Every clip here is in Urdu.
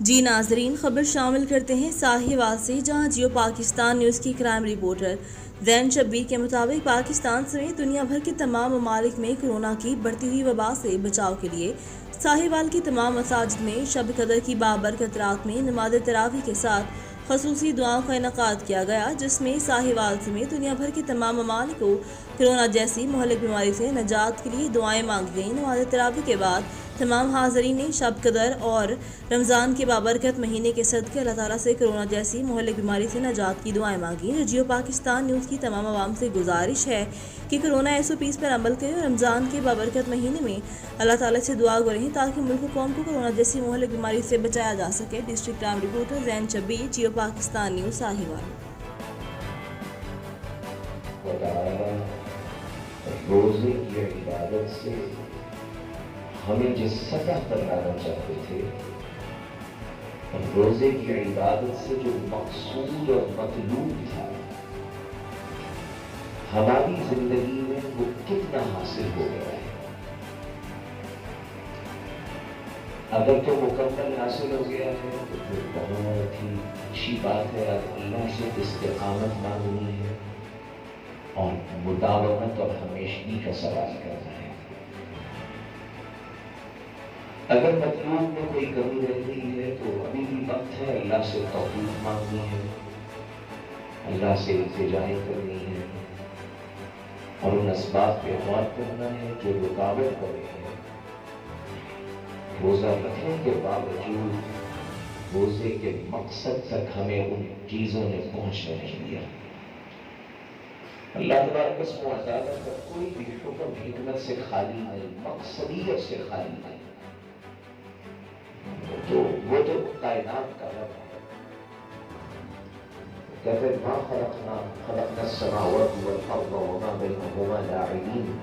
جی ناظرین، خبر شامل کرتے ہیں ساہیوال سے، جہاں جیو پاکستان نیوز کی کرائم رپورٹر زین شبیر کے مطابق پاکستان سمیت دنیا بھر کے تمام ممالک میں کورونا کی بڑھتی ہوئی وبا سے بچاؤ کے لیے ساہیوال کی تمام مساجد میں شب قدر کی بابرکت رات میں نماز تراویح کے ساتھ خصوصی دعاؤں کا انعقاد کیا گیا، جس میں ساہیوال سمیت دنیا بھر کے تمام ممالک کو کورونا جیسی مہلک بیماری سے نجات کے لیے دعائیں مانگی گئیں۔ نماز تراویح کے بعد تمام حاضرین نے شب قدر اور رمضان کے بابرکت مہینے کے صدقے اللہ تعالیٰ سے کورونا جیسی مہلک بیماری سے نجات کی دعائیں مانگی۔ جیو پاکستان نیوز کی تمام عوام سے گزارش ہے کہ کورونا SOPs پر عمل کریں اور رمضان کے بابرکت مہینے میں اللہ تعالیٰ سے دعا گو رہیں تاکہ ملک و قوم کو کورونا جیسی مہلک بیماری سے بچایا جا سکے۔ ڈسٹرکٹ کرائم رپورٹر زین شبیر، جیو پاکستان نیوز، ساہیوال۔ روزے کی عبادت سے ہمیں جس سطح پر لانا چاہتے تھے، روزے کی عبادت سے جو مقصود اور مطلوب تھا، ہماری زندگی میں وہ کتنا حاصل ہو گیا ہے۔ اگر تو مکمل حاصل ہو گیا ہے تو پھر بہت ہی اچھی بات ہے۔ اب اللہ سے استقامت مانگنی ہے اور مداومت اور ہمیشگی کا سوال کرنا ہے۔ اگر مطلوب میں کوئی کمی رہ گئی ہے تو ابھی بھی وقت ہے، اللہ سے توفیق مانگنی ہے، اللہ سے التجائیں کرنی ہے اور ان اسباب پہ غور کرنا ہے جو رکاوٹ بنے ہیں۔ روزہ رکھنے کے باوجود روزے کے مقصد تک ہمیں ان چیزوں نے پہنچنے نہیں دیا۔ اللہ تبارک و تعالیٰ کا کوئی بھی حکم حکمت سے خالی نہیں، مقصدیت سے خالی نہیں۔ وہ تو کائنات کا رب ہے۔ کہتے ہیں ما خلقنا السماوات والارض وما بینہما لاعبین۔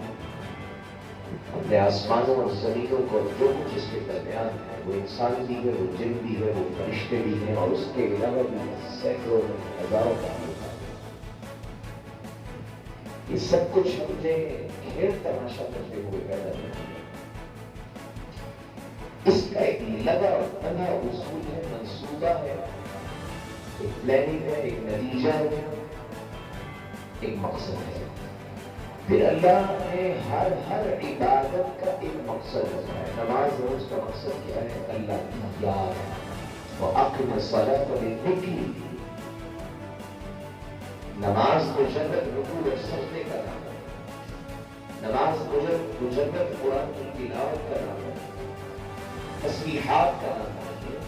اپنے آسمانوں اور زمینوں کو جو کچھ اس کے درمیان ہے، وہ انسان بھی ہے، وہ جن بھی ہے، وہ فرشتے بھی ہیں، اور اس کے علاوہ بھی سینکڑوں ہزاروں کا یہ سب کچھ ہم نے کھیل تماشا کرتے ہوئے پیدا کیا۔ اس کا ایک لگا اور بنا اصول ہے، منصوبہ ہے، ایک پلاننگ ہے، ایک نتیجہ ہے، ایک مقصد ہے۔ پھر اللہ نے ہر عبادت کا ایک مقصد بتایا۔ نماز روز کا مقصد کیا ہے؟ اللہ کی یاد، وَأَقِمِ الصَّلَاةَ لِذِكْرِی۔ نماز مجرد رکوع اور سجدے کا نام ہے، نماز مجرد قرآن کی تلاوت کا نام ہے، تسبیحات کا نام ہے۔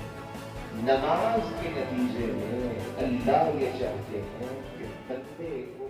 نماز کے نتیجے میں اللہ یہ چاہتے ہیں کہ بندے کو